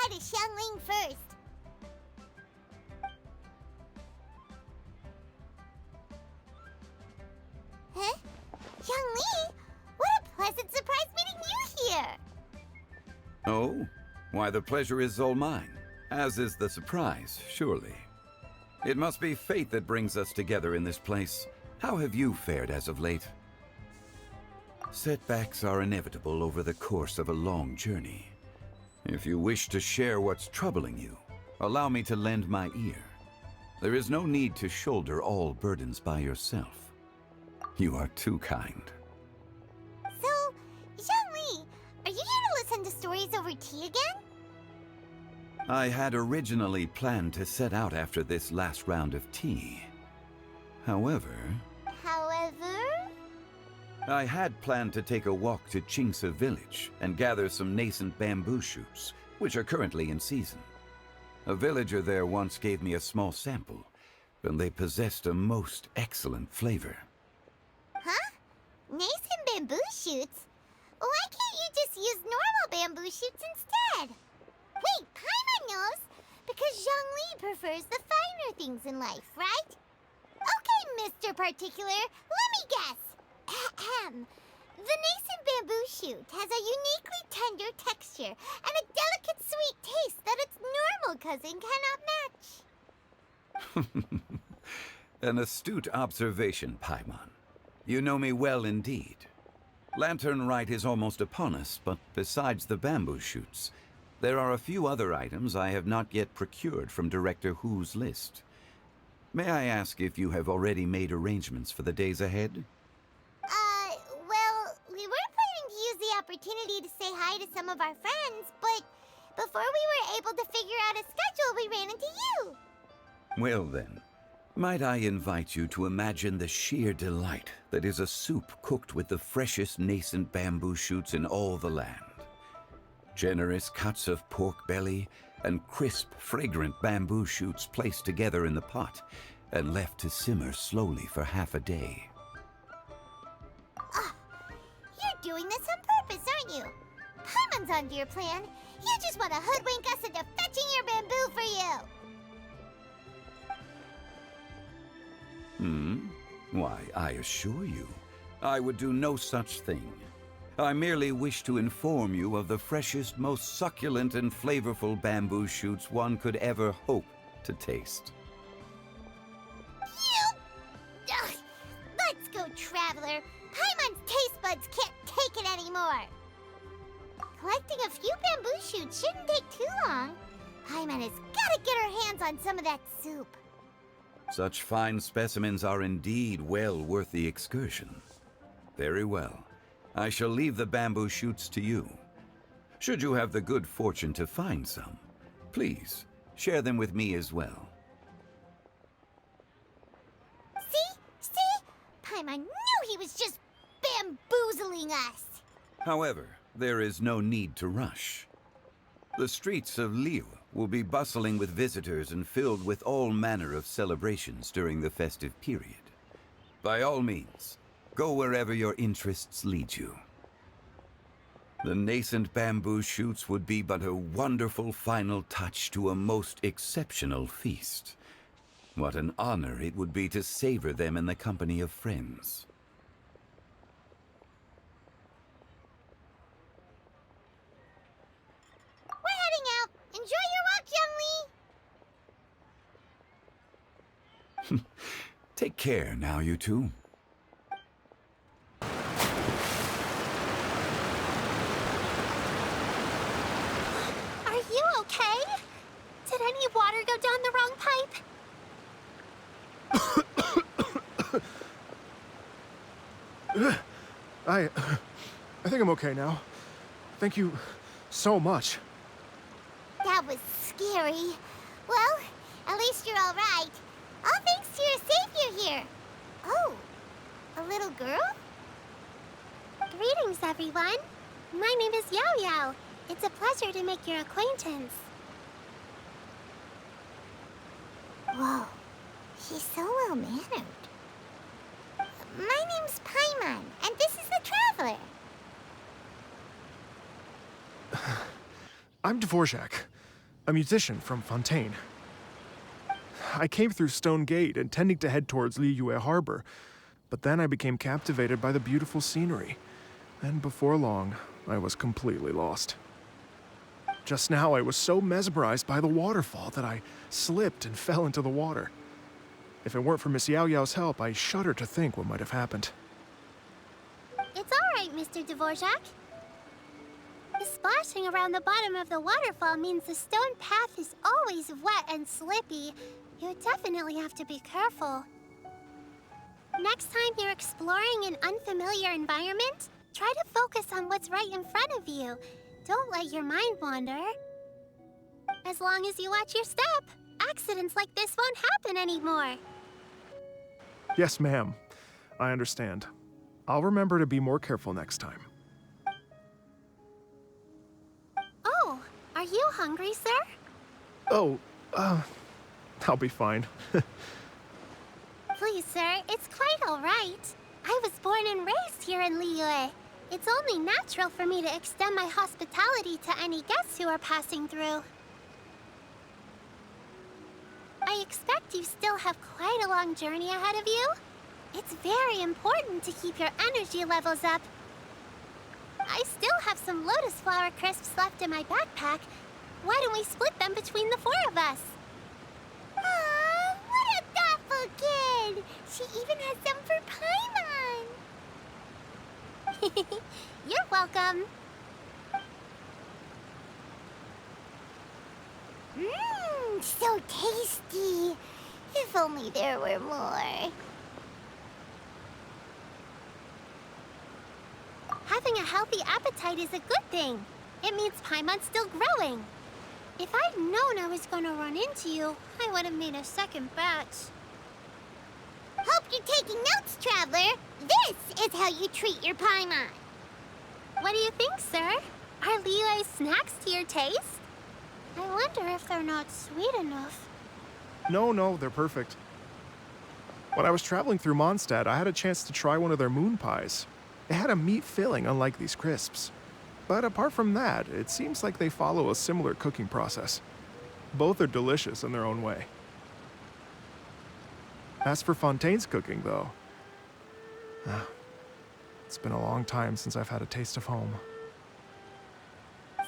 hi to Xiangling first. Huh? Xiangli? What a pleasant surprise meeting you here! Oh? Why, the pleasure is all mine, as is the surprise, surely. It must be fate that brings us together in this place. How have you fared as of late? Setbacks are inevitable over the course of a long journey. If you wish to share what's troubling you, allow me to lend my ear. There is no need to shoulder all burdens by yourself. You are too kind. So, Xiangli, are you here to listen to stories over tea again? I had originally planned to set out after this last round of tea. However, I had planned to take a walk to Qingce village and gather some nascent bamboo shoots, which are currently in season. A villager there once gave me a small sample, and they possessed a most excellent flavor. Huh? Nascent bamboo shoots? Why can't you just use normal bamboo shoots instead? Wait, Paimon knows! Because Zhongli prefers the finer things in life, right? Okay, Mr. Particular, let me guess. Ahem. The nascent bamboo shoot has a uniquely tender texture and a delicate sweet taste that its normal cousin cannot match. An astute observation, Paimon. You know me well indeed. Lantern Rite is almost upon us, but besides the bamboo shoots, there are a few other items I have not yet procured from Director Hu's list. May I ask if you have already made arrangements for the days ahead? Well, we were planning to use the opportunity to say hi to some of our friends, but before we were able to figure out a schedule, we ran into you. Well then, might I invite you to imagine the sheer delight that is a soup cooked with the freshest nascent bamboo shoots in all the land. Generous cuts of pork belly and crisp, fragrant bamboo shoots placed together in the pot and left to simmer slowly for half a day. You're doing this on purpose, aren't you? Paimon's onto your plan. You just want to hoodwink us into fetching your bamboo for you. Why, I assure you, I would do no such thing. I merely wish to inform you of the freshest, most succulent and flavorful bamboo shoots one could ever hope to taste. Ugh. Let's go, Traveler. Paimon's taste buds can't take it anymore. Collecting a few bamboo shoots shouldn't take too long. Paimon has got to get her hands on some of that soup. Such fine specimens are indeed well worth the excursion. Very well. I shall leave the bamboo shoots to you. Should you have the good fortune to find some, please share them with me as well. See? Paimon knew he was just bamboozling us. However, there is no need to rush. The streets of Liu will be bustling with visitors and filled with all manner of celebrations during the festive period. By all means, go wherever your interests lead you. The nascent bamboo shoots would be but a wonderful final touch to a most exceptional feast. What an honor it would be to savor them in the company of friends. We're heading out. Enjoy your walk, Youngli. Take care now, you two. Are you okay? Did any water go down the wrong pipe? I think I'm okay now. Thank you so much. That was scary. Well, at least you're all right. All thanks to your savior here. Oh, a little girl? Greetings, everyone. My name is Yao Yao. It's a pleasure to make your acquaintance. Whoa, she's so well-mannered. My name's Paimon, and this is the Traveler. I'm Dvorak. a musician from Fontaine. I came through Stone Gate, intending to head towards Liyue Harbor, but then I became captivated by the beautiful scenery, and before long, I was completely lost. Just now, I was so mesmerized by the waterfall that I slipped and fell into the water. If it weren't for Miss Yao Yao's help, I shudder to think what might have happened. It's all right, Mr. Dvorak. The splashing around the bottom of the waterfall means the stone path is always wet and slippy. You definitely have to be careful. Next time you're exploring an unfamiliar environment, try to focus on what's right in front of you. Don't let your mind wander. As long as you watch your step, accidents like this won't happen anymore. Yes, ma'am. I understand. I'll remember to be more careful next time. Oh, are you hungry, sir? Oh, I'll be fine. Please, sir, it's quite all right. I was born and raised here in Liyue. It's only natural for me to extend my hospitality to any guests who are passing through. I expect you still have quite a long journey ahead of you. It's very important to keep your energy levels up. I still have some lotus flower crisps left in my backpack. Why don't we split them between the 4 of us? Aw, what a thoughtful kid! She even has some for Paimon! You're welcome. Mmm, so tasty. If only there were more. Having a healthy appetite is a good thing. It means Paimon's still growing. If I'd known I was gonna run into you, I would have made a second batch. Hope you're taking notes, Traveler. This is how you treat your Paimon. What do you think, sir? Are Liyue's snacks to your taste? I wonder if they're not sweet enough. No, they're perfect. When I was traveling through Mondstadt, I had a chance to try one of their moon pies. It had a meat filling, unlike these crisps. But apart from that, it seems like they follow a similar cooking process. Both are delicious in their own way. As for Fontaine's cooking, though, it's been a long time since I've had a taste of home.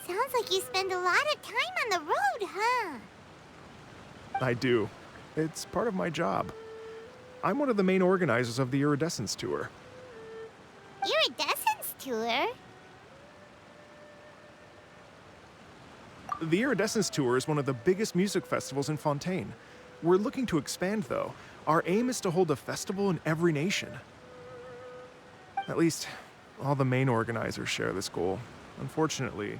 Sounds like you spend a lot of time on the road, huh? I do. It's part of my job. I'm one of the main organizers of the Iridescence Tour. Iridescence Tour? The Iridescence Tour is one of the biggest music festivals in Fontaine. We're looking to expand, though. Our aim is to hold a festival in every nation. At least, all the main organizers share this goal. Unfortunately,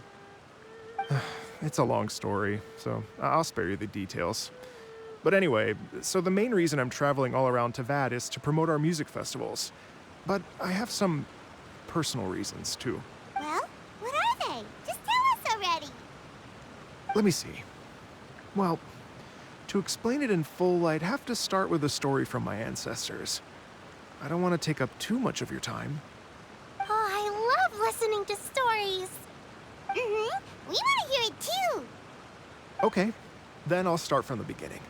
it's a long story, so I'll spare you the details. But anyway, so the main reason I'm traveling all around Tavad is to promote our music festivals. But I have some personal reasons, too. Well, what are they? Just tell us already. Let me see. Well, to explain it in full, I'd have to start with a story from my ancestors. I don't want to take up too much of your time. Oh, I love listening to stories. Mm-hmm. We want to hear it too. Okay, then I'll start from the beginning.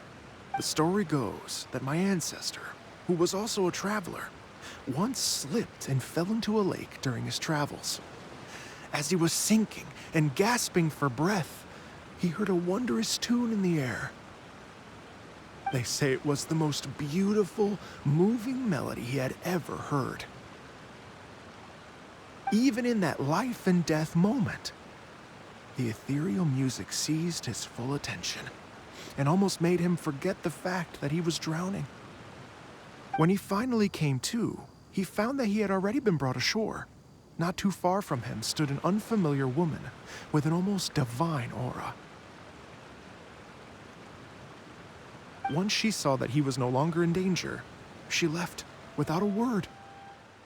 The story goes that my ancestor, who was also a traveler, once slipped and fell into a lake during his travels. As he was sinking and gasping for breath, he heard a wondrous tune in the air. They say it was the most beautiful, moving melody he had ever heard. Even in that life and death moment, the ethereal music seized his full attention and almost made him forget the fact that he was drowning. When he finally came to, he found that he had already been brought ashore. Not too far from him stood an unfamiliar woman with an almost divine aura. Once she saw that he was no longer in danger, she left without a word.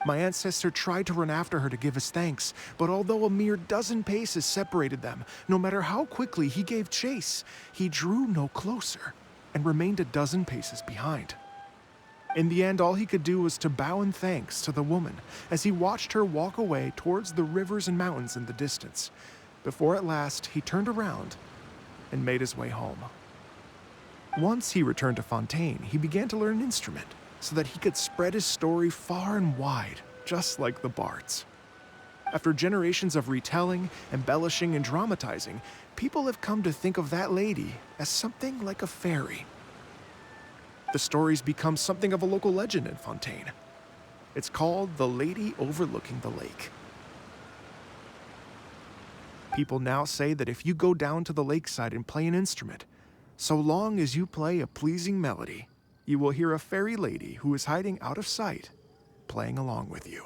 My ancestor tried to run after her to give his thanks, but although a mere dozen paces separated them, no matter how quickly he gave chase, he drew no closer and remained a dozen paces behind. In the end, all he could do was to bow in thanks to the woman as he watched her walk away towards the rivers and mountains in the distance, before at last he turned around and made his way home. Once he returned to Fontaine, he began to learn an instrument so that he could spread his story far and wide, just like the bards. After generations of retelling, embellishing, and dramatizing, people have come to think of that lady as something like a fairy. The story's become something of a local legend in Fontaine. It's called The Lady Overlooking the Lake. People now say that if you go down to the lakeside and play an instrument, so long as you play a pleasing melody, you will hear a fairy lady who is hiding out of sight, playing along with you.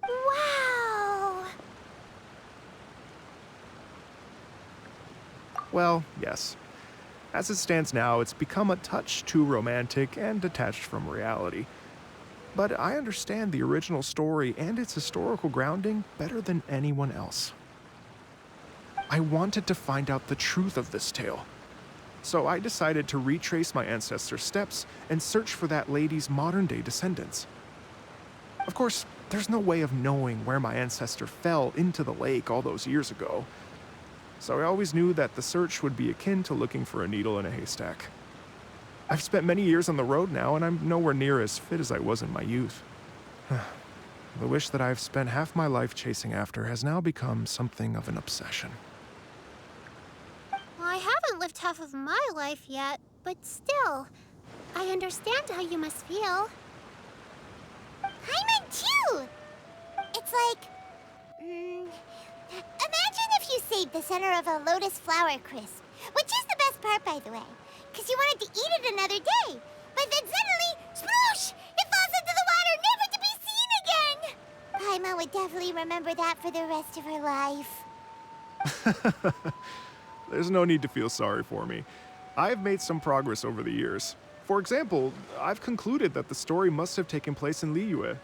Wow! Well, yes. As it stands now, it's become a touch too romantic and detached from reality. But I understand the original story and its historical grounding better than anyone else. I wanted to find out the truth of this tale. So I decided to retrace my ancestors' steps and search for that lady's modern-day descendants. Of course, there's no way of knowing where my ancestor fell into the lake all those years ago. So I always knew that the search would be akin to looking for a needle in a haystack. I've spent many years on the road now, and I'm nowhere near as fit as I was in my youth. The wish that I've spent half my life chasing after has now become something of an obsession. Well, I haven't lived half of my life yet, but still, I understand how you must feel. Paimon too! It's like... imagine if you saved the center of a lotus flower crisp, which is the best part, by the way, because you wanted to eat it another day. But then suddenly, sploosh! It falls into the water, never to be seen again! Paimon would definitely remember that for the rest of her life. There's no need to feel sorry for me. I've made some progress over the years. For example, I've concluded that the story must have taken place in Liyue.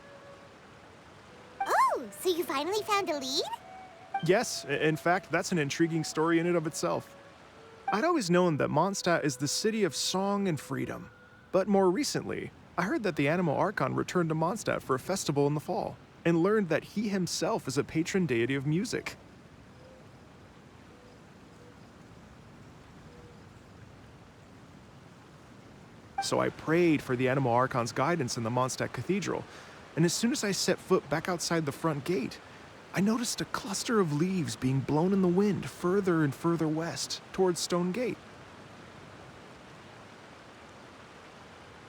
Oh, so you finally found a lead? Yes, in fact, that's an intriguing story in and of itself. I'd always known that Mondstadt is the city of song and freedom. But more recently, I heard that the Animal Archon returned to Mondstadt for a festival in the fall, and learned that he himself is a patron deity of music. So I prayed for the Animal Archon's guidance in the Mondstadt Cathedral, and as soon as I set foot back outside the front gate, I noticed a cluster of leaves being blown in the wind further and further west, towards Stone Gate.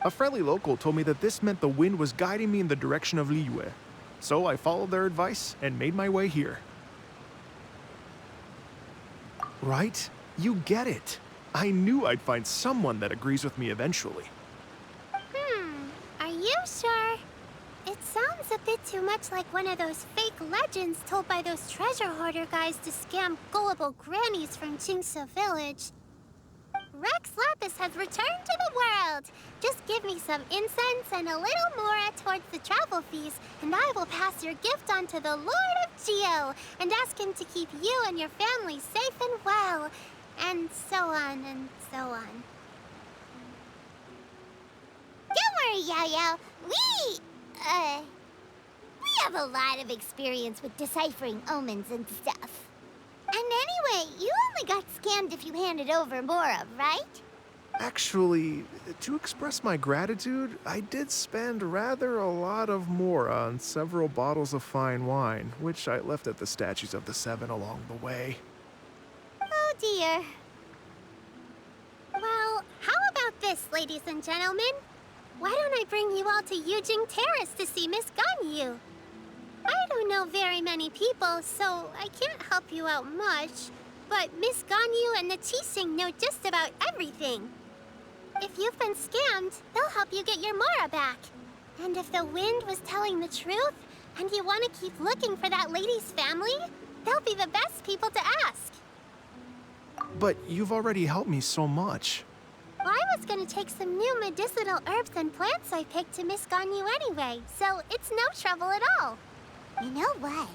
A friendly local told me that this meant the wind was guiding me in the direction of Liyue, so I followed their advice and made my way here. Right? You get it. I knew I'd find someone that agrees with me eventually. Are you sure? It sounds a bit too much like one of those fake legends told by those treasure hoarder guys to scam gullible grannies from Chingsa Village. Rex Lapis has returned to the world. Just give me some incense and a little mora towards the travel fees, and I will pass your gift on to the Lord of Geo and ask him to keep you and your family safe and well. And so on and so on. Don't worry, Yao Yao. We have a lot of experience with deciphering omens and stuff. And anyway, you only got scammed if you handed over Mora, right? Actually, to express my gratitude, I did spend rather a lot of mora on several bottles of fine wine, which I left at the statues of the Seven along the way. Oh dear. Well, how about this, ladies and gentlemen? Why don't I bring you all to Yujing Terrace to see Miss Ganyu? I don't know very many people, so I can't help you out much. But Miss Ganyu and the Qixing know just about everything. If you've been scammed, they'll help you get your Mora back. And if the wind was telling the truth, and you want to keep looking for that lady's family, they'll be the best people to ask. But you've already helped me so much. Well, I was gonna take some new medicinal herbs and plants I picked to Miss Ganyu anyway, so it's no trouble at all. You know what?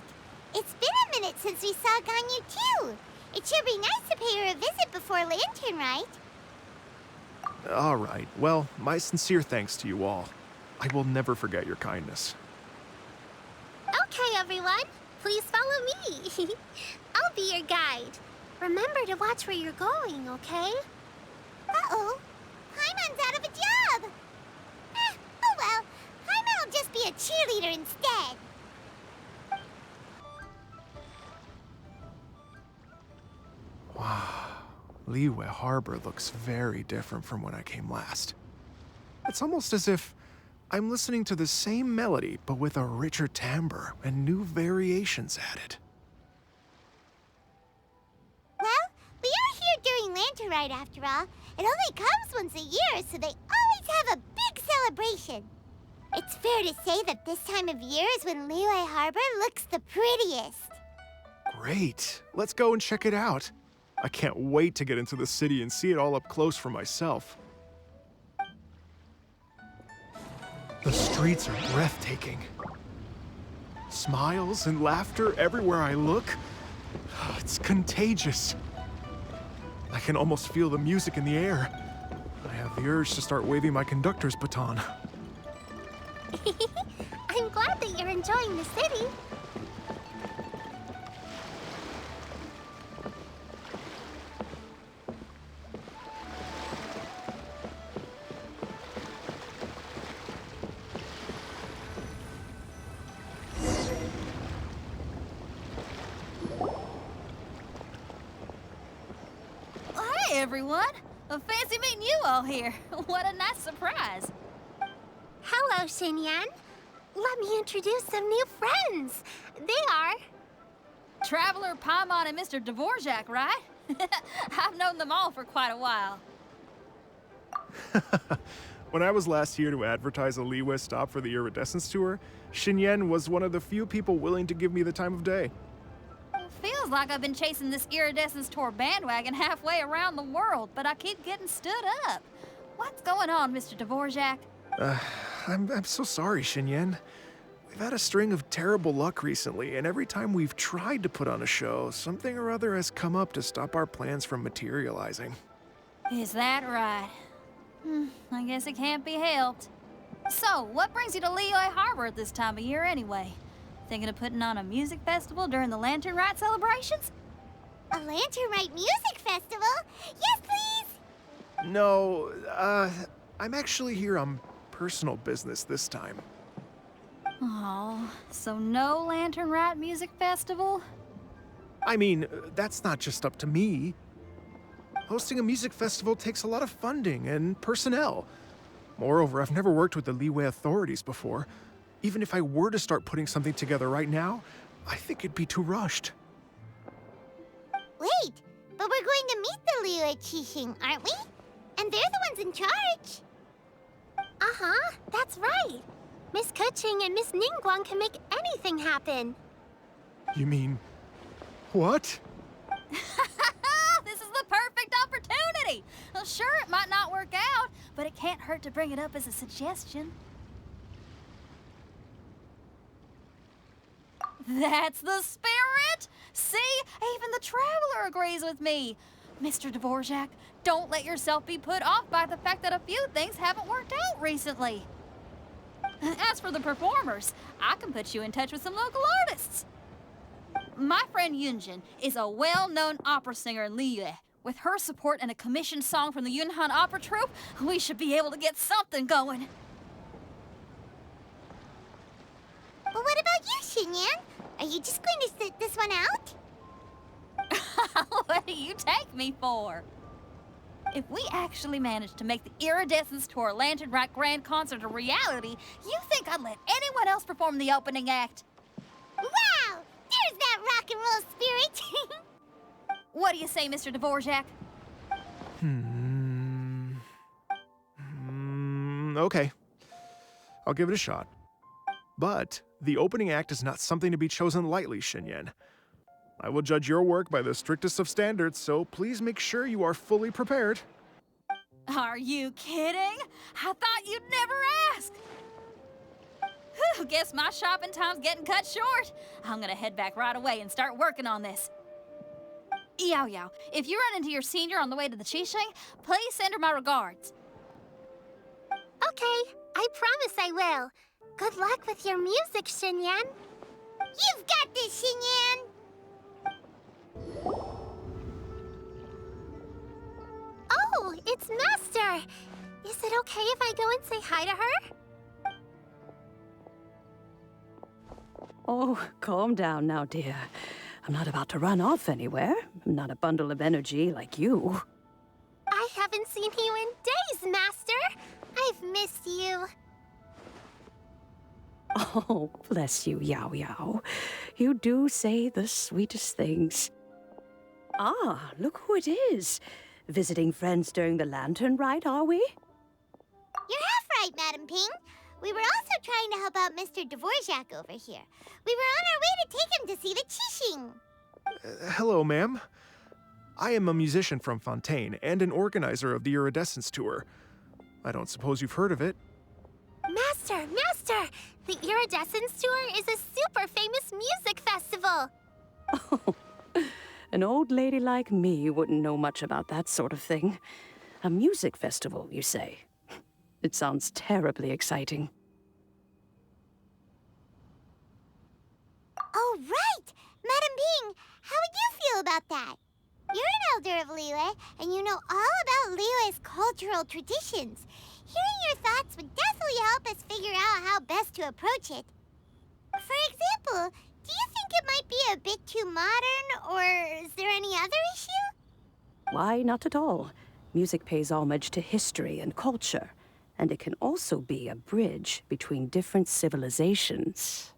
It's been a minute since we saw Ganyu too. It should be nice to pay her a visit before Lantern, right? All right. Well, my sincere thanks to you all. I will never forget your kindness. Okay, everyone. Please follow me. I'll be your guide. Remember to watch where you're going, okay? Uh-oh. Paimon's out of a job. Oh well. Paimon will just be a cheerleader instead. Wow. Liyue Harbor looks very different from when I came last. It's almost as if I'm listening to the same melody, but with a richer timbre and new variations added. Well, we are here during Lantern Rite after all. It only comes once a year, so they always have a big celebration. It's fair to say that this time of year is when Liyue Harbor looks the prettiest. Great. Let's go and check it out. I can't wait to get into the city and see it all up close for myself. The streets are breathtaking. Smiles and laughter everywhere I look. It's contagious. I can almost feel the music in the air. I have the urge to start waving my conductor's baton. I'm glad that you're enjoying the city. Hey, everyone. Fancy meeting you all here. What a nice surprise. Hello, Xinyan. Let me introduce some new friends. They are... Traveler, Paimon, and Mr. Dvorak, right? I've known them all for quite a while. When I was last here to advertise a Liyue stop for the Iridescence Tour, Xinyan was one of the few people willing to give me the time of day. Feels like I've been chasing this Iridescence Tour bandwagon halfway around the world, but I keep getting stood up. What's going on, Mr. Dvorak? I'm so sorry, Xinyan. We've had a string of terrible luck recently, and every time we've tried to put on a show, something or other has come up to stop our plans from materializing. Is that right? I guess it can't be helped. So, what brings you to Liyue Harbor at this time of year anyway? Thinking of putting on a music festival during the Lantern Rite celebrations? A Lantern Rite music festival? Yes, please! No, I'm actually here on personal business this time. Oh, so no Lantern Rite music festival? I mean, that's not just up to me. Hosting a music festival takes a lot of funding and personnel. Moreover, I've never worked with the Liyue authorities before. Even if I were to start putting something together right now, I think it'd be too rushed. Wait, but we're going to meet the Liyue Qixing, aren't we? And they're the ones in charge. Uh-huh, that's right. Miss Keqing and Miss Ningguang can make anything happen. You mean... what? This is the perfect opportunity! Well, sure, it might not work out, but it can't hurt to bring it up as a suggestion. That's the spirit! See? Even the Traveler agrees with me. Mr. Dvorak, don't let yourself be put off by the fact that a few things haven't worked out recently. As for the performers, I can put you in touch with some local artists. My friend Yunjin is a well-known opera singer in Liyue. With her support and a commissioned song from the Yunhan Opera Troupe, we should be able to get something going. Well, what about you, Xinyan? Are you just going to sit this one out? What do you take me for? If we actually manage to make the Iridescence Tour Lantern Rite Grand Concert a reality, you think I'd let anyone else perform the opening act? Wow! There's that rock and roll spirit! What do you say, Mr. Dvorak? Okay. I'll give it a shot. But the opening act is not something to be chosen lightly, Xinyan. I will judge your work by the strictest of standards, so please make sure you are fully prepared. Are you kidding? I thought you'd never ask. Whew, guess my shopping time's getting cut short. I'm gonna head back right away and start working on this. Yao Yao, if you run into your senior on the way to the Qixing, please send her my regards. Okay, I promise I will. Good luck with your music, Xinyan. You've got this, Xinyan! it's Master! Is it okay if I go and say hi to her? Oh, calm down now, dear. I'm not about to run off anywhere. I'm not a bundle of energy like you. I haven't seen you in days, Master! I've missed you. Oh, bless you, Yao Yao. You do say the sweetest things. Ah, look who it is. Visiting friends during the lantern ride, are we? You're half right, Madam Ping. We were also trying to help out Mr. Dvorak over here. We were on our way to take him to see the Qixing. Hello, ma'am. I am a musician from Fontaine and an organizer of the Iridescence Tour. I don't suppose you've heard of it. Master! Master! The Iridescence Tour is a super famous music festival! Oh, an old lady like me wouldn't know much about that sort of thing. A music festival, you say? It sounds terribly exciting. Oh, right! Madam Ping, how would you feel about that? You're an elder of Liyue, and you know all about Liyue's cultural traditions. Hearing your thoughts would definitely help us figure out how best to approach it. For example, do you think it might be a bit too modern, or is there any other issue? Why, not at all. Music pays homage to history and culture, and it can also be a bridge between different civilizations.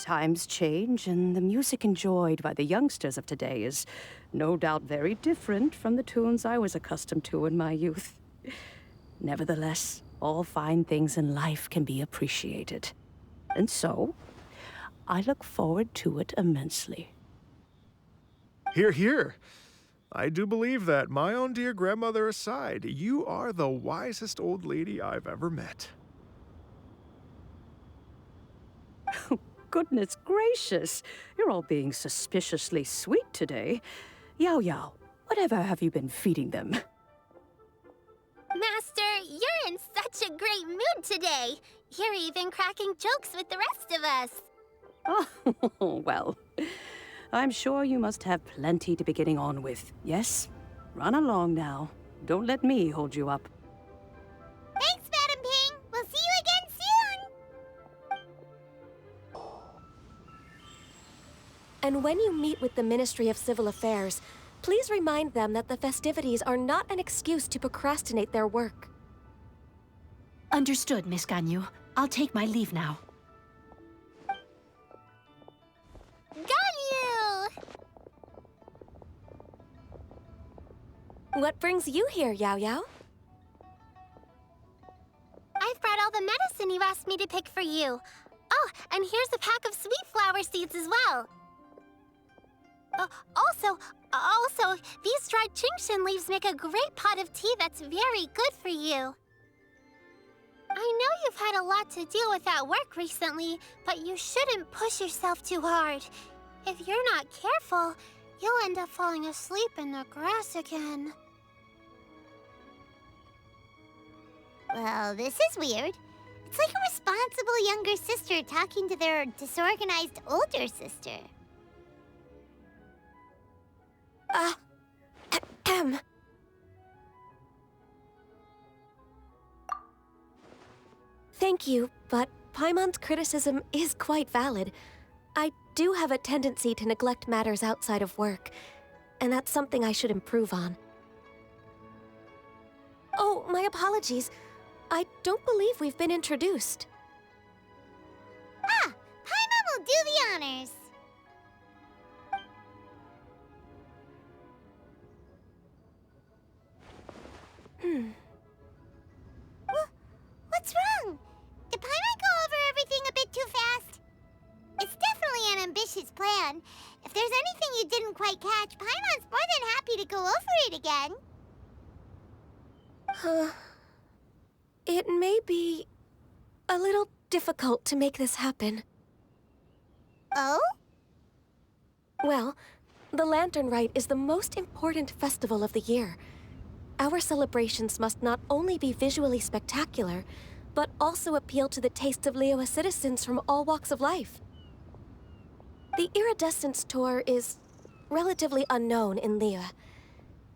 Times change, and the music enjoyed by the youngsters of today is no doubt very different from the tunes I was accustomed to in my youth. Nevertheless, all fine things in life can be appreciated. And so, I look forward to it immensely. Hear, hear. I do believe that, my own dear grandmother aside, you are the wisest old lady I've ever met. Goodness gracious, you're all being suspiciously sweet today. Yao Yao, whatever have you been feeding them? Master, you're in such a great mood today. You're even cracking jokes with the rest of us. Oh, well, I'm sure you must have plenty to be getting on with. Yes? Run along now. Don't let me hold you up. Thanks, Madam Ping. We'll see you again soon. And when you meet with the Ministry of Civil Affairs, please remind them that the festivities are not an excuse to procrastinate their work. Understood, Miss Ganyu. I'll take my leave now. Ganyu! What brings you here, Yao Yao? I've brought all the medicine you asked me to pick for you. Oh, and here's a pack of sweet flower seeds as well. Also, these dried Qingshan leaves make a great pot of tea that's very good for you. I know you've had a lot to deal with at work recently, but you shouldn't push yourself too hard. If you're not careful, you'll end up falling asleep in the grass again. Well, this is weird. It's like a responsible younger sister talking to their disorganized older sister. Thank you, but Paimon's criticism is quite valid. I do have a tendency to neglect matters outside of work, and that's something I should improve on. Oh, my apologies. I don't believe we've been introduced. Ah, Paimon will do the honors. What's wrong? Did Paimon go over everything a bit too fast? It's definitely an ambitious plan. If there's anything you didn't quite catch, Paimon's more than happy to go over it again. It may be a little difficult to make this happen. Oh? Well, the Lantern Rite is the most important festival of the year. Our celebrations must not only be visually spectacular, but also appeal to the tastes of Liyue citizens from all walks of life. The Iridescence Tour is relatively unknown in Liyue.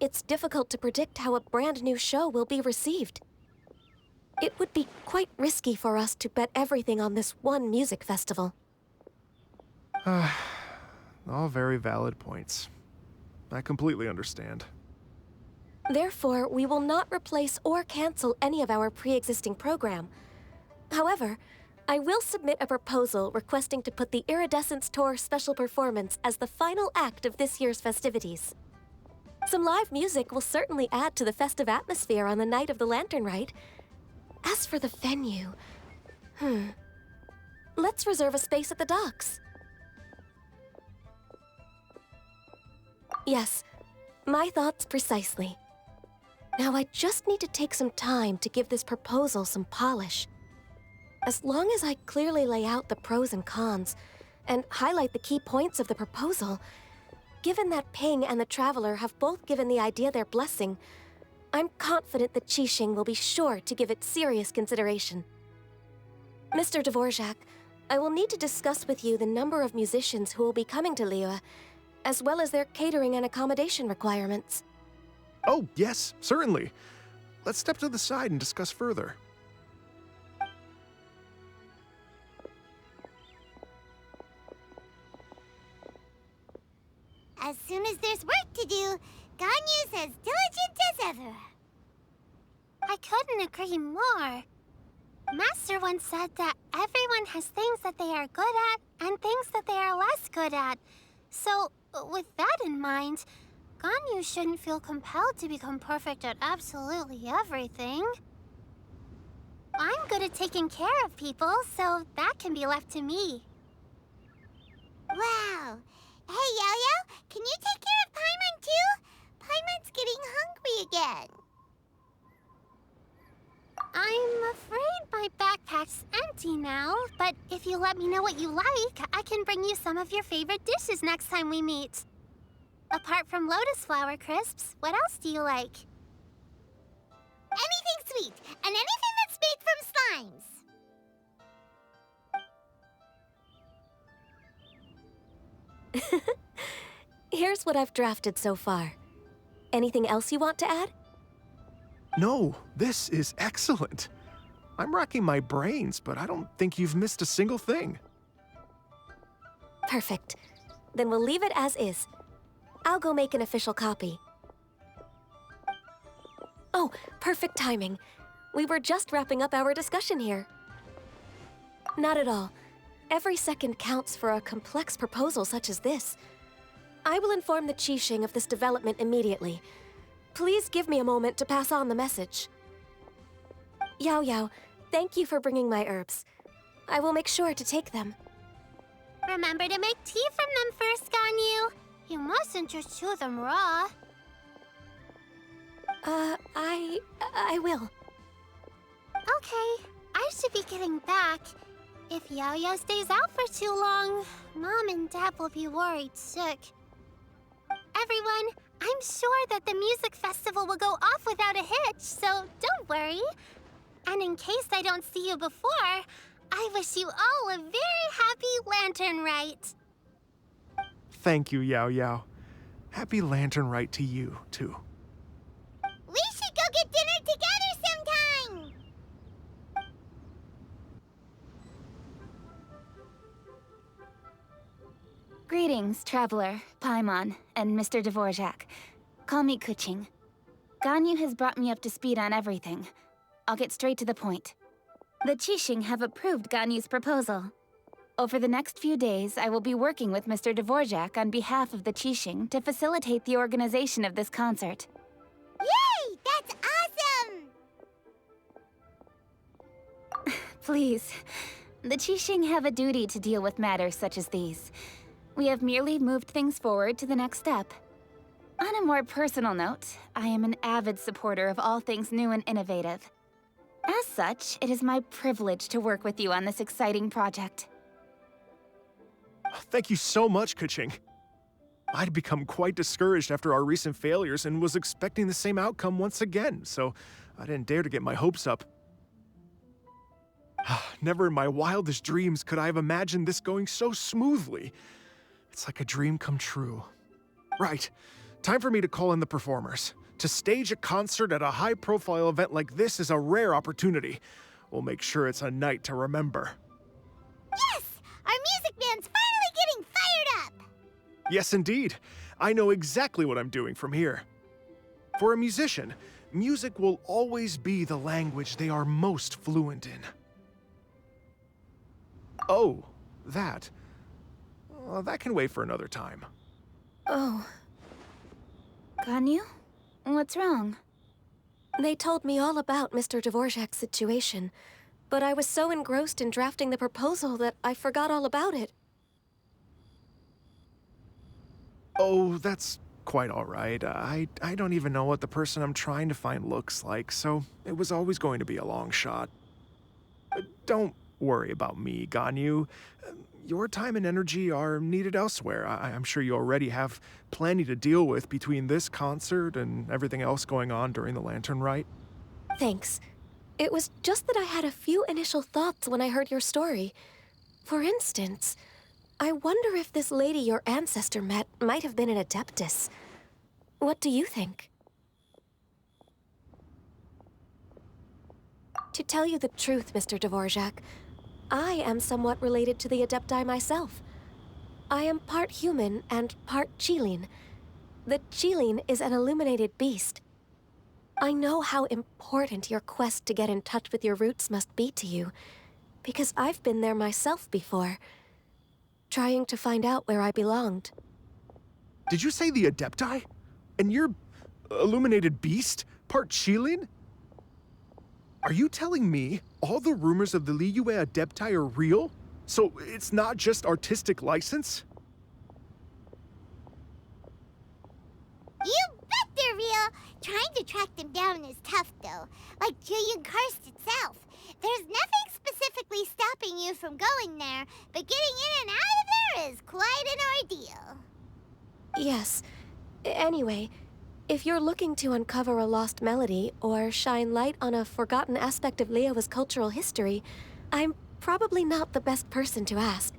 it's difficult to predict how a brand new show will be received. It would be quite risky for us to bet everything on this one music festival. All very valid points. I completely understand. Therefore, we will not replace or cancel any of our pre-existing program. However, I will submit a proposal requesting to put the Iridescence Tour special performance as the final act of this year's festivities. Some live music will certainly add to the festive atmosphere on the night of the Lantern Rite. As for the venue, let's reserve a space at the docks. Yes, my thoughts precisely. Now I just need to take some time to give this proposal some polish. As long as I clearly lay out the pros and cons, and highlight the key points of the proposal, given that Ping and the Traveler have both given the idea their blessing, I'm confident that Qixing will be sure to give it serious consideration. Mr. Dvorak, I will need to discuss with you the number of musicians who will be coming to Liyue, as well as their catering and accommodation requirements. Oh, yes, certainly. Let's step to the side and discuss further. As soon as there's work to do, Ganyu's as diligent as ever. I couldn't agree more. Master once said that everyone has things that they are good at and things that they are less good at. So, with that in mind, Ganyu shouldn't feel compelled to become perfect at absolutely everything. I'm good at taking care of people, so that can be left to me. Wow. Hey, Yo-Yo, can you take care of Paimon too? Paimon's getting hungry again. I'm afraid my backpack's empty now, but if you let me know what you like, I can bring you some of your favorite dishes next time we meet. Apart from lotus flower crisps, what else do you like? Anything sweet, and anything that's made from slimes. Here's what I've drafted so far. Anything else you want to add? No, this is excellent. I'm racking my brains, but I don't think you've missed a single thing. Perfect. Then we'll leave it as is. I'll go make an official copy. Oh, perfect timing. We were just wrapping up our discussion here. Not at all. Every second counts for a complex proposal such as this. I will inform the Qixing of this development immediately. Please give me a moment to pass on the message. Yao Yao, thank you for bringing my herbs. I will make sure to take them. Remember to make tea from them first, Ganyu. You mustn't just chew them raw. I will. Okay, I should be getting back. If Yao-Yao stays out for too long, Mom and Dad will be worried sick. Everyone, I'm sure that the music festival will go off without a hitch, so don't worry. And in case I don't see you before, I wish you all a very happy Lantern Rite. Thank you, Yao Yao. Happy Lantern Rite to you, too. We should go get dinner together sometime! Greetings, Traveler, Paimon, and Mr. Dvorak. Call me Kuching. Ganyu has brought me up to speed on everything. I'll get straight to the point. The Qixing have approved Ganyu's proposal. Over the next few days, I will be working with Mr. Dvorak on behalf of the Qixing to facilitate the organization of this concert. Yay! That's awesome! Please. The Qixing have a duty to deal with matters such as these. We have merely moved things forward to the next step. On a more personal note, I am an avid supporter of all things new and innovative. As such, it is my privilege to work with you on this exciting project. Thank you so much, Kuching. I'd become quite discouraged after our recent failures and was expecting the same outcome once again, so I didn't dare to get my hopes up. Never in my wildest dreams could I have imagined this going so smoothly. It's like a dream come true. Right. time for me to call in the performers. To stage a concert at a high-profile event like this is a rare opportunity. We'll make sure it's a night to remember. Yes! Our music band's finally getting fired up! Yes, indeed. I know exactly what I'm doing from here. For a musician, music will always be the language they are most fluent in. Oh, that. Well, that can wait for another time. Oh, Ganyu? What's wrong? they told me all about Mr. Dvorak's situation, but I was so engrossed in drafting the proposal that I forgot all about it. Oh, that's quite all right. I don't even know what the person I'm trying to find looks like, so it was always going to be a long shot. Don't worry about me, Ganyu. Your time and energy are needed elsewhere. I'm sure you already have plenty to deal with between this concert and everything else going on during the Lantern Rite. Thanks. It was just that I had a few initial thoughts when I heard your story. For instance, I wonder if this lady your ancestor met might have been an Adeptus. What do you think? To tell you the truth, Mr. Dvorak, I am somewhat related to the Adepti myself. I am part human and part Qilin. The Qilin is an illuminated beast. I know how important your quest to get in touch with your roots must be to you, because I've been there myself before, trying to find out where I belonged. Did you say the Adepti? And you're illuminated beast? Part Qilin? Are you telling me all the rumors of the Liyue Adepti are real? So it's not just artistic license? You bet they're real! Trying to track them down is tough, though. Like Julian Karst itself. There's nothing specifically stopping you from going there, but getting in and out of there is quite an ordeal. Yes. Anyway, if you're looking to uncover a lost melody or shine light on a forgotten aspect of Liyue's cultural history, I'm probably not the best person to ask.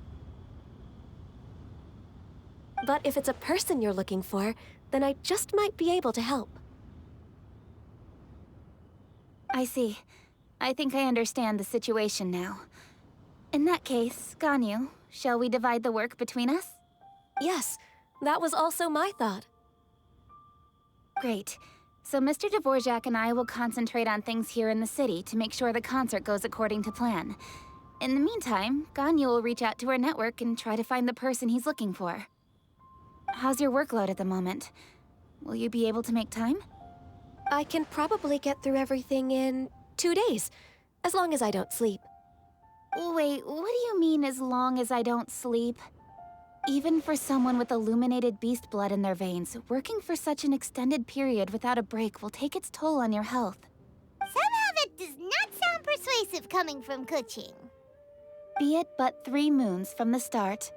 But if it's a person you're looking for, then I just might be able to help. I see. I think I understand the situation now. In that case, Ganyu, shall we divide the work between us? Yes, that was also my thought. Great. So Mr. Dvorak and I will concentrate on things here in the city to make sure the concert goes according to plan. In the meantime, Ganyu will reach out to her network and try to find the person he's looking for. How's your workload at the moment? Will you be able to make time? I can probably get through everything in 2 days, as long as I don't sleep. Wait, what do you mean as long as I don't sleep? Even for someone with illuminated beast blood in their veins, working for such an extended period without a break will take its toll on your health. Somehow that does not sound persuasive coming from Kuching. Be it but 3 moons from the start,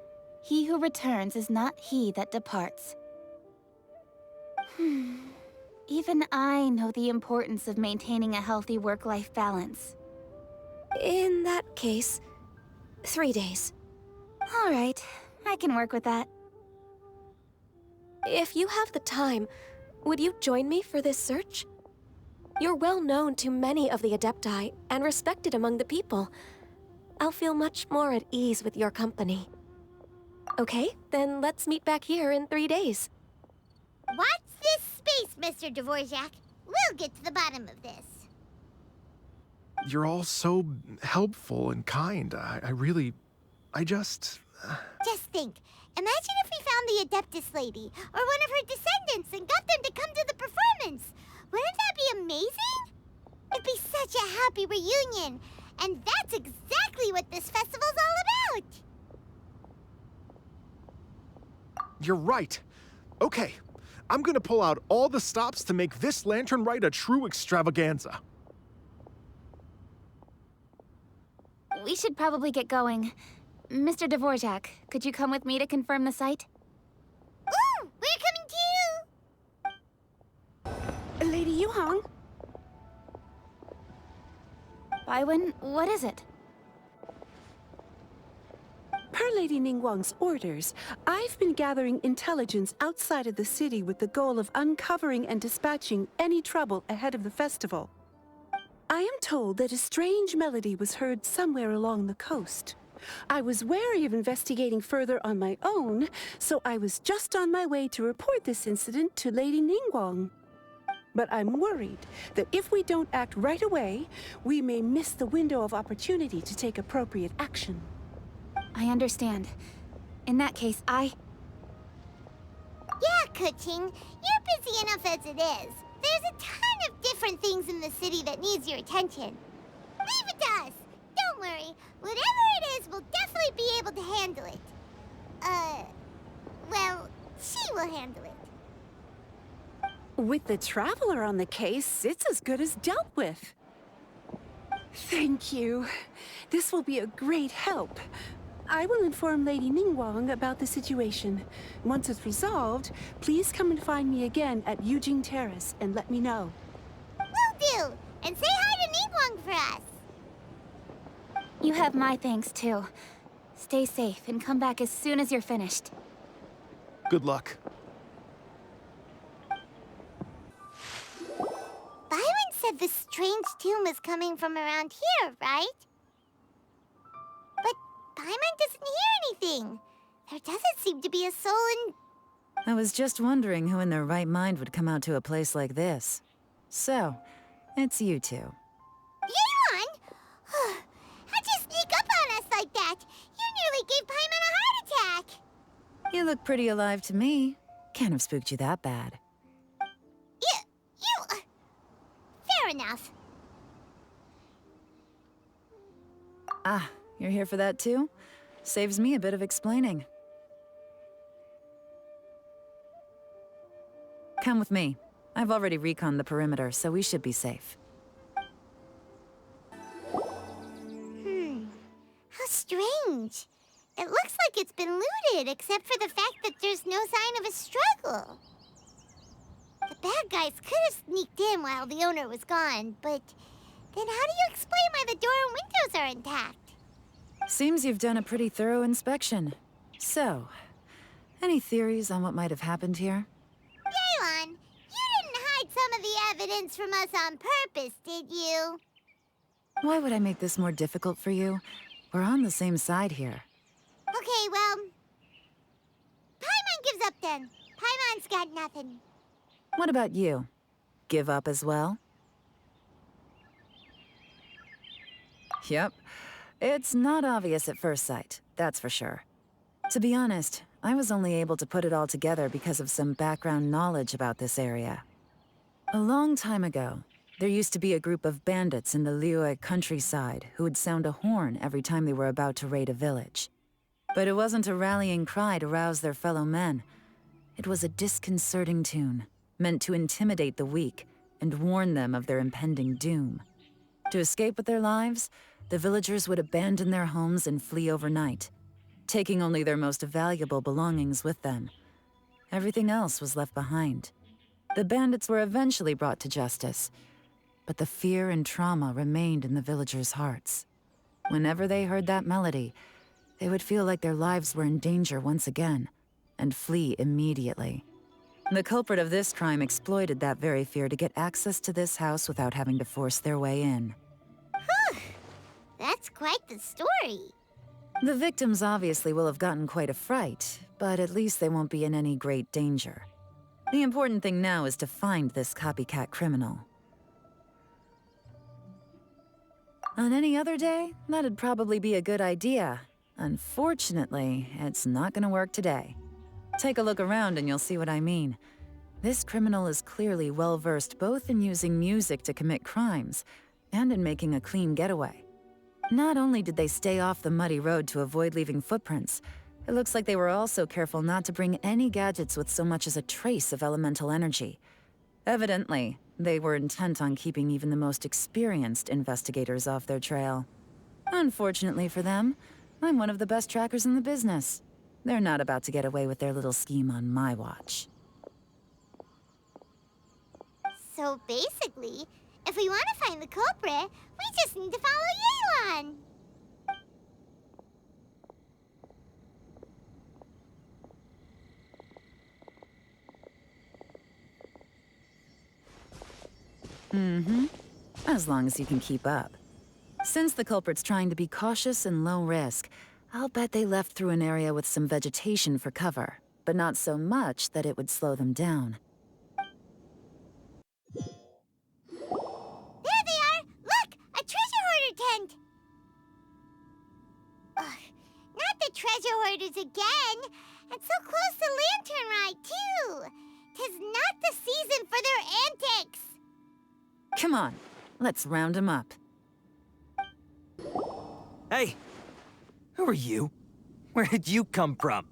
he who returns is not he that departs. Even I know the importance of maintaining a healthy work-life balance. In that case, 3 days. All right, I can work with that. If you have the time, would you join me for this search? You're well known to many of the Adepti and respected among the people. I'll feel much more at ease with your company. Okay, then let's meet back here in 3 days. Watch this space, Mr. Dvorak. We'll get to the bottom of this. You're all so helpful and kind. I just... Just think. Imagine if we found the Adeptus lady, or one of her descendants, and got them to come to the performance. Wouldn't that be amazing? It'd be such a happy reunion. And that's exactly what this festival's all about. You're right. Okay, I'm gonna pull out all the stops to make this Lantern Rite a true extravaganza. We should probably get going. Mr. Dvorak, could you come with me to confirm the site? Ooh, we're coming too! Lady Yuhang? Baiwen, what is it? Perlin Lady Ningguang's orders, I've been gathering intelligence outside of the city with the goal of uncovering and dispatching any trouble ahead of the festival. I am told that a strange melody was heard somewhere along the coast. I was wary of investigating further on my own, so I was just on my way to report this incident to Lady Ningguang. But I'm worried that if we don't act right away, we may miss the window of opportunity to take appropriate action. I understand. In that case, Yeah, Kuching, you're busy enough as it is. There's a ton of different things in the city that needs your attention. Leave it to us. Don't worry. Whatever it is, we'll definitely be able to handle it. Well, she will handle it. With the Traveler on the case, it's as good as dealt with. Thank you. This will be a great help. I will inform Lady Ningguang about the situation. Once it's resolved, please come and find me again at Yujing Terrace and let me know. Will do! And say hi to Ningguang for us! you have my thanks too. Stay safe and come back as soon as you're finished. Good luck. Byron said this strange tune was coming from around here, right? But Paimon doesn't hear anything. There doesn't seem to be a soul in... I was just wondering who in their right mind would come out to a place like this. So, it's you two. Yeon! How'd you sneak up on us like that? You nearly gave Paimon a heart attack! You look pretty alive to me. Can't have spooked you that bad. Fair enough. Ah, you're here for that too? Saves me a bit of explaining. Come with me. I've already reconned the perimeter, so we should be safe. How strange. It looks like it's been looted, except for the fact that there's no sign of a struggle. The bad guys could have sneaked in while the owner was gone, but then how do you explain why the door and windows are intact? Seems you've done a pretty thorough inspection. So, any theories on what might have happened here? Yeon, you didn't hide some of the evidence from us on purpose, did you? Why would I make this more difficult for you? We're on the same side here. Okay, well... Paimon gives up then. Paimon's got nothing. What about you? Give up as well? Yep. It's not obvious at first sight, that's for sure. To be honest, I was only able to put it all together because of some background knowledge about this area. A long time ago, there used to be a group of bandits in the Liyue countryside who would sound a horn every time they were about to raid a village. But it wasn't a rallying cry to rouse their fellow men. It was a disconcerting tune, meant to intimidate the weak and warn them of their impending doom. To escape with their lives, the villagers would abandon their homes and flee overnight, taking only their most valuable belongings with them. Everything else was left behind. The bandits were eventually brought to justice, but the fear and trauma remained in the villagers' hearts. Whenever they heard that melody, they would feel like their lives were in danger once again, and flee immediately. The culprit of this crime exploited that very fear to get access to this house without having to force their way in. That's quite the story. The victims obviously will have gotten quite a fright, but at least they won't be in any great danger. The important thing now is to find this copycat criminal. On any other day, that'd probably be a good idea. Unfortunately, it's not gonna work today. Take a look around and you'll see what I mean. This criminal is clearly well-versed both in using music to commit crimes and in making a clean getaway. Not only did they stay off the muddy road to avoid leaving footprints, it looks like they were also careful not to bring any gadgets with so much as a trace of elemental energy. Evidently, they were intent on keeping even the most experienced investigators off their trail. Unfortunately for them, I'm one of the best trackers in the business. They're not about to get away with their little scheme on my watch. So basically, if we want to find the culprit, we just need to follow Yeon. Mm-hmm. As long as you can keep up. Since the culprit's trying to be cautious and low risk, I'll bet they left through an area with some vegetation for cover, but not so much that it would slow them down. There they are! Look! A treasure hoarder tent! Ugh, not the treasure hoarders again! And so close to Lantern Ride, too! 'Tis not the season for their antics! Come on, let's round them up. Hey! Who are you? Where did you come from?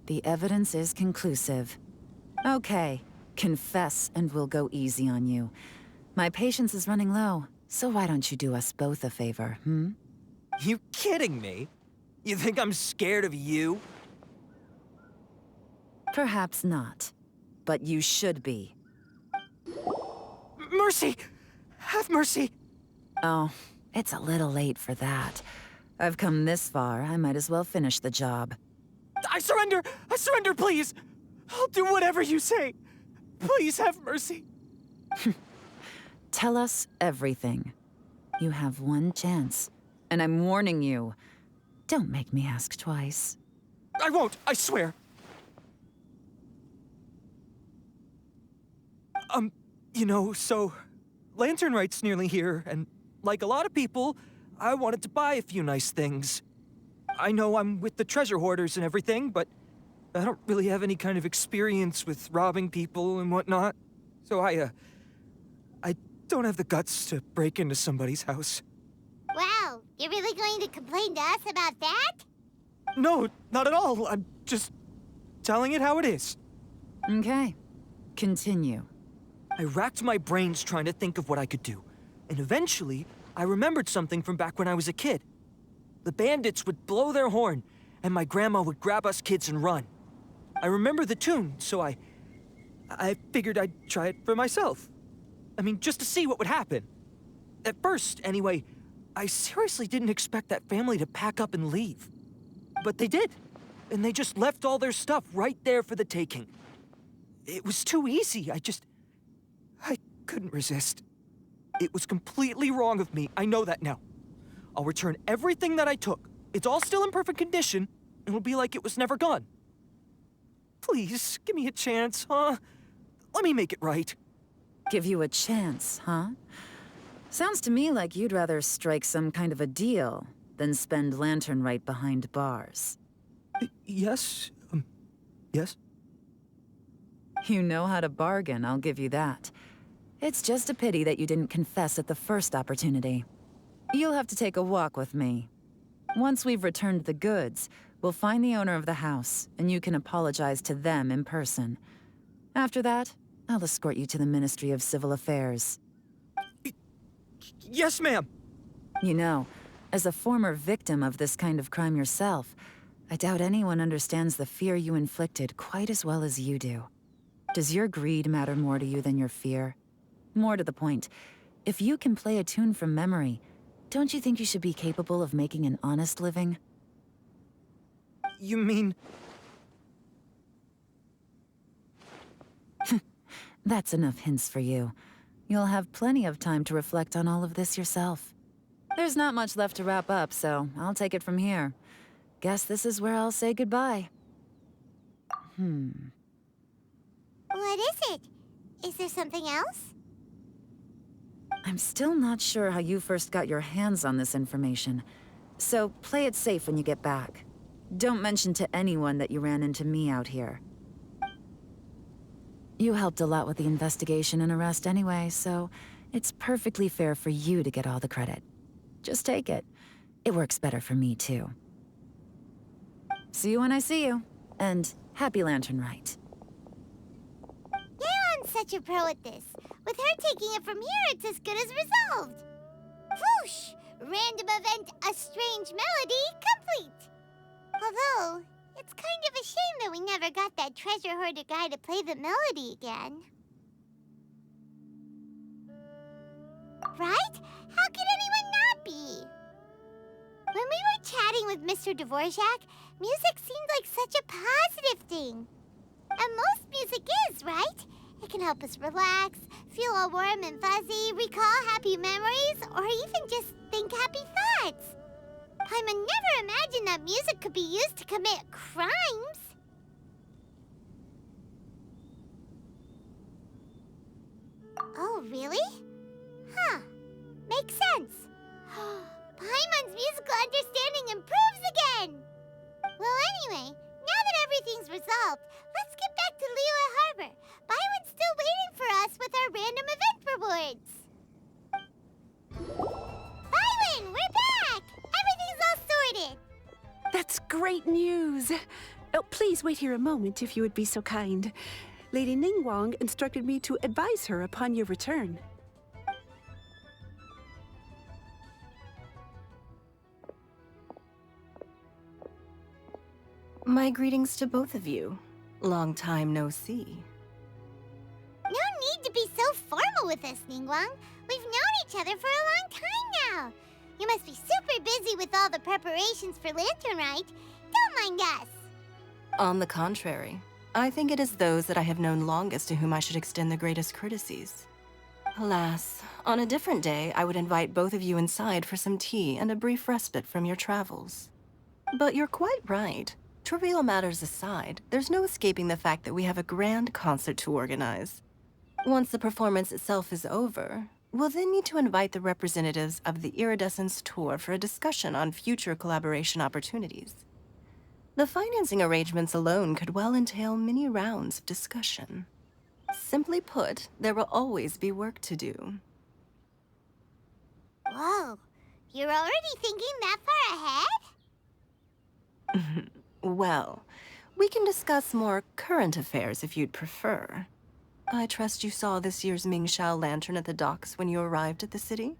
The evidence is conclusive. Okay, confess and we'll go easy on you. My patience is running low, so why don't you do us both a favor, You kidding me? You think I'm scared of you? Perhaps not, but you should be. Mercy! Have mercy! Oh, it's a little late for that. I've come this far, I might as well finish the job. I surrender! I surrender, please! I'll do whatever you say. Please have mercy. Tell us everything. You have one chance, and I'm warning you. Don't make me ask twice. I won't, I swear. So Lantern Right's nearly here, and like a lot of people, I wanted to buy a few nice things. I know I'm with the treasure hoarders and everything, but I don't really have any kind of experience with robbing people and whatnot. So I don't have the guts to break into somebody's house. Wow, you're really going to complain to us about that? No, not at all. I'm just telling it how it is. Okay, continue. I racked my brains trying to think of what I could do, and eventually, I remembered something from back when I was a kid. The bandits would blow their horn, and my grandma would grab us kids and run. I remember the tune, so I figured I'd try it for myself. I mean, just to see what would happen. At first, anyway, I seriously didn't expect that family to pack up and leave. But they did, and they just left all their stuff right there for the taking. It was too easy, I couldn't resist. It was completely wrong of me, I know that now. I'll return everything that I took. It's all still in perfect condition, and it'll be like it was never gone. Please, give me a chance, huh? Let me make it right. Give you a chance, huh? Sounds to me like you'd rather strike some kind of a deal than spend Lantern Right behind bars. Yes? Yes? You know how to bargain, I'll give you that. It's just a pity that you didn't confess at the first opportunity. You'll have to take a walk with me. Once we've returned the goods, we'll find the owner of the house, and you can apologize to them in person. After that, I'll escort you to the Ministry of Civil Affairs. Yes, ma'am! You know, as a former victim of this kind of crime yourself, I doubt anyone understands the fear you inflicted quite as well as you do. Does your greed matter more to you than your fear? More to the point, if you can play a tune from memory, don't you think you should be capable of making an honest living? You mean... That's enough hints for you. You'll have plenty of time to reflect on all of this yourself. There's not much left to wrap up, so I'll take it from here. Guess this is where I'll say goodbye. What is it? Is there something else? I'm still not sure how you first got your hands on this information, so play it safe when you get back. Don't mention to anyone that you ran into me out here. You helped a lot with the investigation and arrest anyway, so it's perfectly fair for you to get all the credit. Just take it. It works better for me, too. See you when I see you, and happy Lantern Rite. Yaron's such a pro at this. With her taking it from here, it's as good as resolved. Whoosh! Random event, a strange melody, complete. Although, it's kind of a shame that we never got that treasure hoarder guy to play the melody again. Right? How could anyone not be? When we were chatting with Mr. Dvorak, music seemed like such a positive thing. And most music is, right? It can help us relax, feel all warm and fuzzy, recall happy memories, or even just think happy thoughts. Paimon never imagined that music could be used to commit crimes. Oh, really? Huh. Makes sense. Paimon's musical understanding improves again! Well, anyway, now that everything's resolved, let's get back to Liyue Harbor. Byron's still waiting for us with our random event rewards. Byron, we're back! Everything's all sorted. That's great news! Oh, please wait here a moment if you would be so kind. Lady Ningguang instructed me to advise her upon your return. My greetings to both of you. Long time no see. No need to be so formal with us, Ningguang. We've known each other for a long time now. You must be super busy with all the preparations for Lantern Rite. Don't mind us. On the contrary, I think it is those that I have known longest to whom I should extend the greatest courtesies. Alas, on a different day, I would invite both of you inside for some tea and a brief respite from your travels. But you're quite right. Trivial matters aside, there's no escaping the fact that we have a grand concert to organize. Once the performance itself is over, we'll then need to invite the representatives of the Iridescence Tour for a discussion on future collaboration opportunities. The financing arrangements alone could well entail many rounds of discussion. Simply put, there will always be work to do. Whoa, you're already thinking that far ahead? Well, we can discuss more current affairs if you'd prefer. I trust you saw this year's Mingxiao lantern at the docks when you arrived at the city?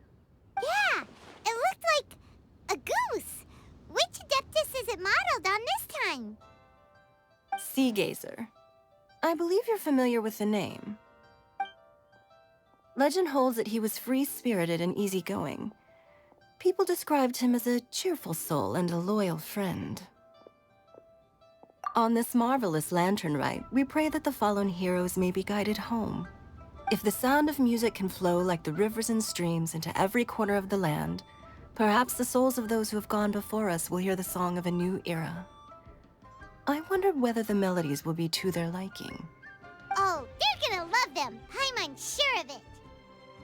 Yeah, it looked like a goose. Which Adeptus is it modeled on this time? Sea Gazer. I believe you're familiar with the name. Legend holds that he was free-spirited and easygoing. People described him as a cheerful soul and a loyal friend. On this marvelous lantern rite, we pray that the fallen heroes may be guided home. If the sound of music can flow like the rivers and streams into every corner of the land, perhaps the souls of those who have gone before us will hear the song of a new era. I wonder whether the melodies will be to their liking. Oh, they're gonna love them. Paimon's sure of it.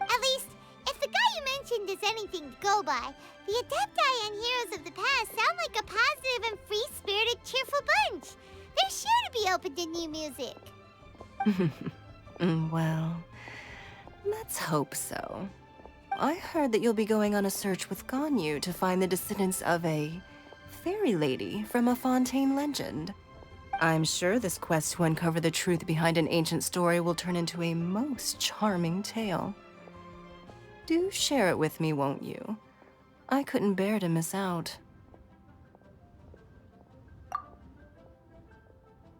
At least, if the guy you mentioned is anything to go by, the Adepti and Heroes of the Past sound like a positive and free-spirited, cheerful bunch. They're sure to be open to new music. Well, let's hope so. I heard that you'll be going on a search with Ganyu to find the descendants of a fairy lady from a Fontaine legend. I'm sure this quest to uncover the truth behind an ancient story will turn into a most charming tale. Do share it with me, won't you? I couldn't bear to miss out.